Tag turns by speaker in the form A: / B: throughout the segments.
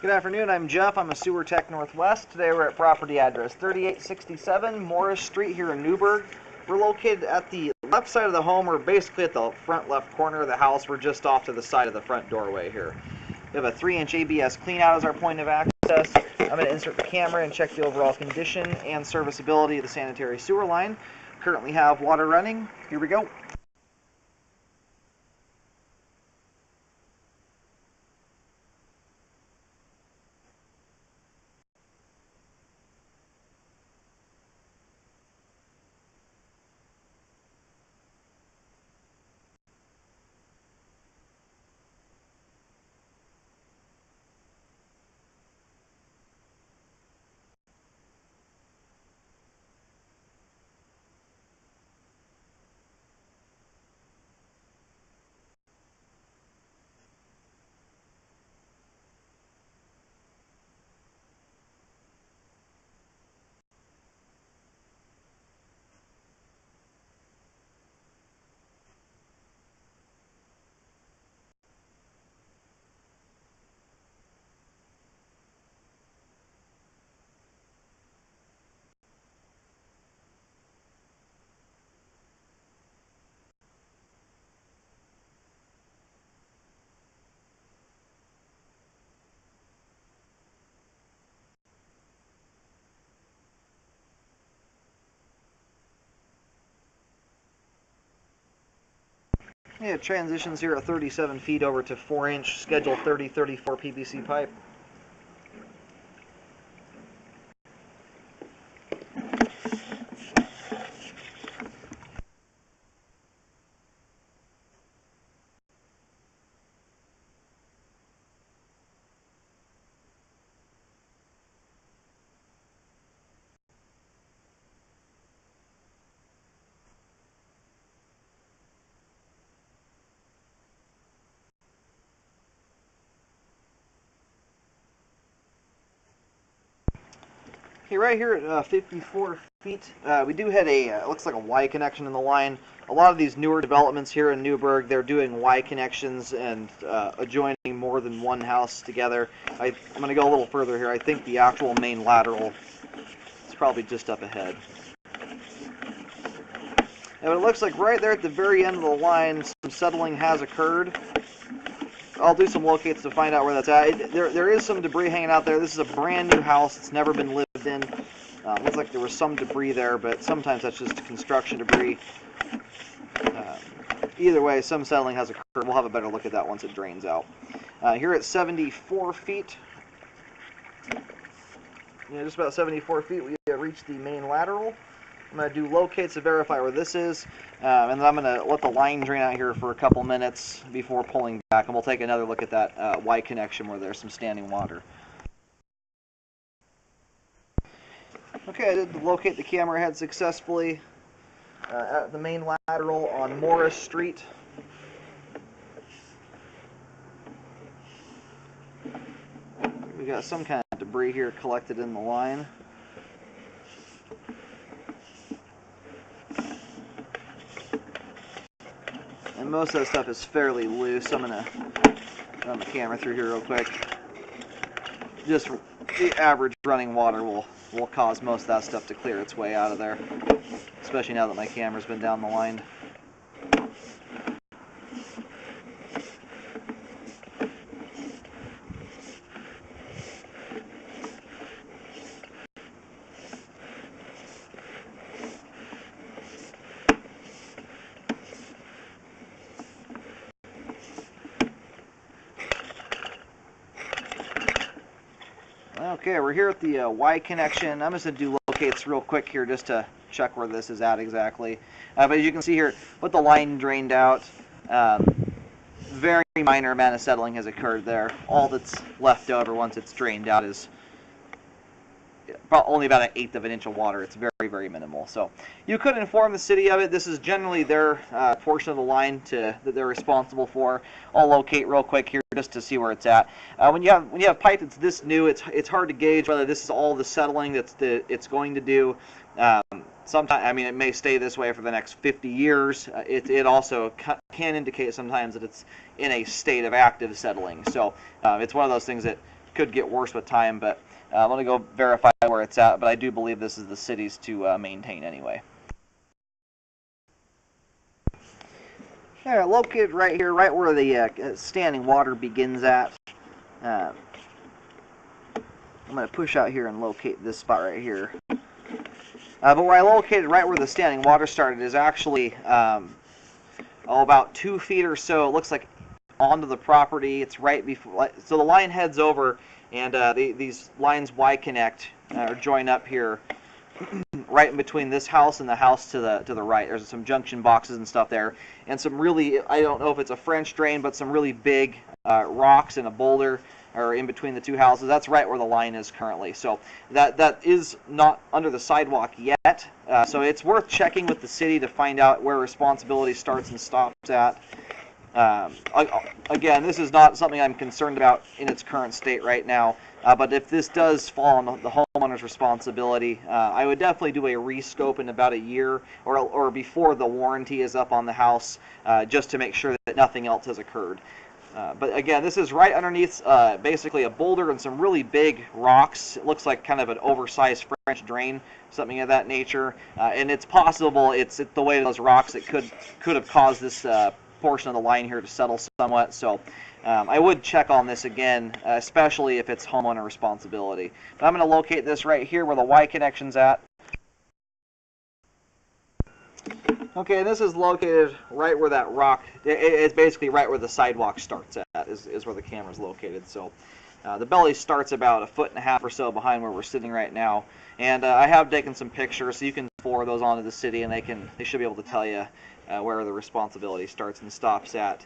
A: Good afternoon, I'm Jeff. I'm a Sewer Tech Northwest. Today we're at property address 3867 Morris Street here in Newburgh. We're located at the left side of the home. We're basically at the front left corner of the house. We're just off to the side of the front doorway here. We have a 3-inch ABS cleanout as our point of access. I'm going to insert the camera and check the overall condition and serviceability of the sanitary sewer line. Currently have water running. Here we go. Yeah, transitions here at 37 feet over to 4-inch schedule 3034 PVC pipe. Okay, right here at 54 feet, we do have a, looks like a Y connection in the line. A lot of these newer developments here in Newburgh, they're doing Y connections and adjoining more than one house together. I'm going to go a little further here. I think the actual main lateral is probably just up ahead. And it looks like right there at the very end of the line, some settling has occurred. I'll do some locates to find out where that's at. There is some debris hanging out there. This is a brand new house. It's never been lived in. Looks like there was some debris there, but sometimes that's just construction debris. Either way, some settling has occurred. We'll have a better look at that once it drains out. Here at 74 feet, just about 74 feet, we reached the main lateral. I'm going to do locates to verify where this is, and then I'm going to let the line drain out here for a couple minutes before pulling back, and we'll take another look at that Y connection where there's some standing water. Okay, I did locate the camera head successfully at the main lateral on Morris Street. We got some kind of debris here collected in the line. And most of that stuff is fairly loose. I'm going to run the camera through here real quick. Just the average running water will cause most of that stuff to clear its way out of there, especially now that my camera's been down the line. Okay, we're here at the Y connection. I'm just going to do locates real quick here just to check where this is at exactly. But as you can see here, with the line drained out, very minor amount of settling has occurred there. All that's left over once it's drained out is only about 1/8 of an inch of water. It's very, very minimal. So you could inform the city of it. This is generally their portion of the line that they're responsible for. I'll locate real quick here just to see where it's at. When you have pipe that's this new, it's hard to gauge whether this is all the settling it's going to do. Sometimes, I mean, it may stay this way for the next 50 years. It also can indicate sometimes that it's in a state of active settling. So it's one of those things that could get worse with time, but I'm going to go verify where it's at, but I do believe this is the city's to maintain anyway. They're located right here, right where the standing water begins at. I'm going to push out here and locate this spot right here. But where I located, right where the standing water started, is actually about 2 feet or so. It looks like onto the property. It's right before, so the line heads over, and these lines Y connect or join up here, right in between this house and the house to the right. There's some junction boxes and stuff there, and some really, I don't know if it's a French drain, but some really big rocks and a boulder are in between the two houses. That's right where the line is currently. So that is not under the sidewalk yet. So it's worth checking with the city to find out where responsibility starts and stops at. Again, this is not something I'm concerned about in its current state right now. But if this does fall on the homeowner's responsibility, I would definitely do a rescope in about a year or before the warranty is up on the house, just to make sure that nothing else has occurred. But again, this is right underneath basically a boulder and some really big rocks. It looks like kind of an oversized French drain, something of that nature. And it's possible it's the way of those rocks that could have caused this portion of the line here to settle somewhat. So I would check on this again, especially if it's homeowner responsibility. But I'm going to locate this right here where the Y connection's at. Okay, this is located right where that rock, it's basically right where the sidewalk starts at, is where the camera's located. So the belly starts about 1.5 feet or so behind where we're sitting right now. And I have taken some pictures, so you can forward those on to the city, and they should be able to tell you where the responsibility starts and stops at.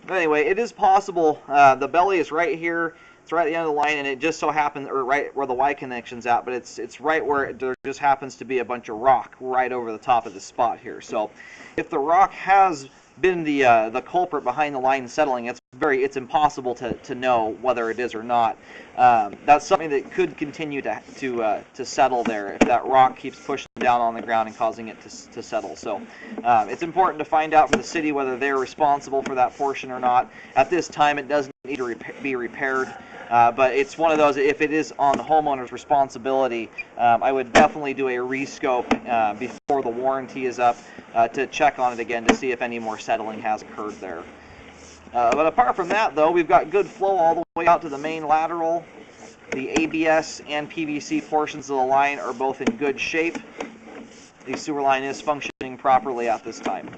A: Anyway, it is possible. The belly is right here. It's right at the end of the line, and it just so happens, or right where the Y connection's at, but it's right where there just happens to be a bunch of rock right over the top of the spot here. So if the rock has been the culprit behind the line settling, it's impossible to know whether it is or not. That's something that could continue to settle there if that rock keeps pushing down on the ground and causing it to settle. So it's important to find out from the city whether they're responsible for that portion or not. At this time, it doesn't need to be repaired. But it's one of those, if it is on the homeowner's responsibility, I would definitely do a rescope before the warranty is up to check on it again to see if any more settling has occurred there. But apart from that, though, we've got good flow all the way out to the main lateral. The ABS and PVC portions of the line are both in good shape. The sewer line is functioning properly at this time.